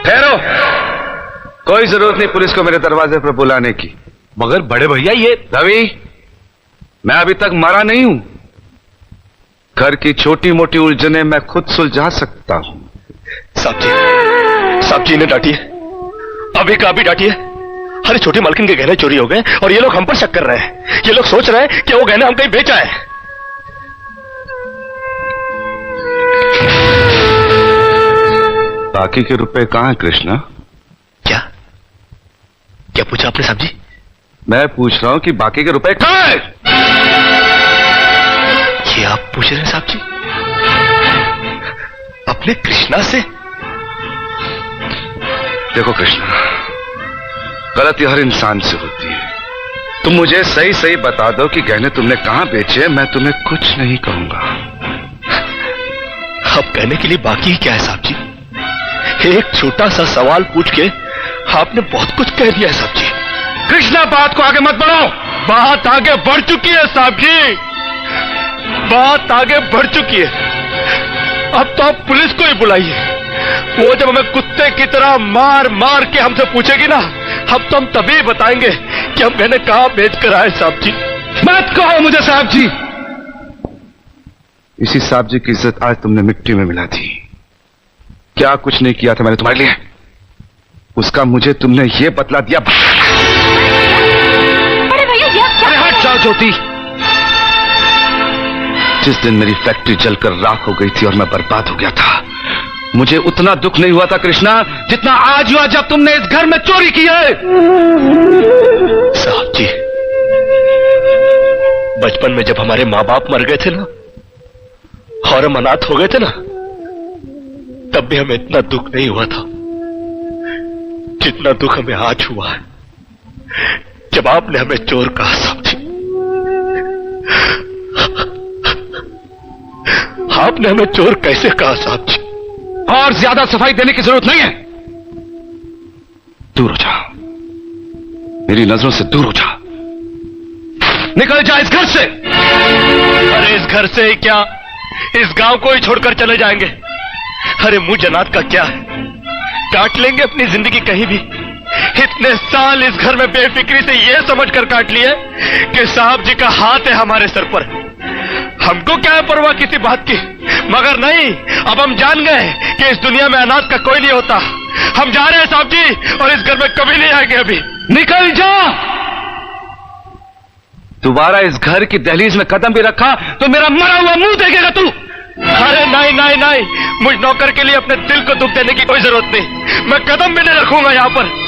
ठहरो, कोई जरूरत नहीं पुलिस को मेरे दरवाजे पर बुलाने की। मगर बड़े भैया ये रवि, मैं अभी तक मरा नहीं हूं। घर की छोटी मोटी उलझने मैं खुद सुलझा सकता हूं। साहब जी ने डांटी है, अभी का अभी डांटी है। अरे छोटी मालकिन के गहने चोरी हो गए और ये लोग हम पर शक कर रहे हैं। ये लोग सोच रहे हैं कि वो गहने हम कहीं बेचा है। बाकी के रुपए कहां है कृष्णा? क्या क्या पूछा आपने साहब जी? मैं पूछ रहा हूं कि बाकी के रुपए कहां है? ये आप पूछ रहे हैं साहब जी अपने कृष्णा से? देखो कृष्णा, गलती हर इंसान से होती है। तुम मुझे सही सही बता दो कि गहने तुमने कहां बेचे, मैं तुम्हें कुछ नहीं कहूंगा। अब कहने के लिए बाकी ही क्या है साहब जी? एक छोटा सा सवाल पूछ के आपने बहुत कुछ कह दिया है साहब जी। कृष्णा, बात को आगे मत बढ़ाओ। बात आगे बढ़ चुकी है साहब जी, बात आगे बढ़ चुकी है। अब तो आप पुलिस को ही बुलाइए। वो जब हमें कुत्ते की तरह मार मार के हमसे पूछेगी ना, अब तो हम तभी बताएंगे कि हम गहने कहां बेच कर आए साहब जी। मत कहो मुझे साहब जी। इसी साहब जी की इज्जत आज तुमने मिट्टी में मिला दी। क्या कुछ नहीं किया था मैंने तुम्हारे लिए, उसका मुझे तुमने ये बतला दिया। अरे भैया ये क्या? अरे हट जाओ ज्योति। जिस दिन मेरी फैक्ट्री जलकर राख हो गई थी और मैं बर्बाद हो गया था, मुझे उतना दुख नहीं हुआ था कृष्णा जितना आज हुआ जब तुमने इस घर में चोरी की है। साहब जी, बचपन में जब हमारे माँ बाप मर गए थे ना और हम अनाथ हो गए थे ना, तब भी हमें इतना दुख नहीं हुआ था जितना दुख हमें आज हुआ है जब आपने हमें चोर कहा साहब जी। आपने हमें चोर कैसे कहा साहब जी? और ज्यादा सफाई देने की जरूरत नहीं है। दूर हो जा, मेरी नजरों से दूर हो जा। निकल जा इस घर से। अरे इस घर से ही क्या, इस गांव को ही छोड़कर चले जाएंगे। अरे मुझ जनात का क्या है, काट लेंगे अपनी जिंदगी कहीं भी। इतने साल इस घर में बेफिक्री से ये समझकर काट लिए कि साहब जी का हाथ है हमारे सर पर। हमको क्या है परवाह किसी बात की, मगर नहीं, अब हम जान गए कि इस दुनिया में अनाथ का कोई नहीं होता। हम जा रहे हैं साहब जी और इस घर में कभी नहीं आएंगे। अभी निकल जा। दोबारा इस घर की दहलीज में कदम भी रखा तो मेरा मरा हुआ मुंह देखेगा तू। अरे नहीं नहीं नहीं, मुझ नौकर के लिए अपने दिल को दुख देने की कोई जरूरत नहीं। मैं कदम भी नहीं रखूंगा यहाँ पर।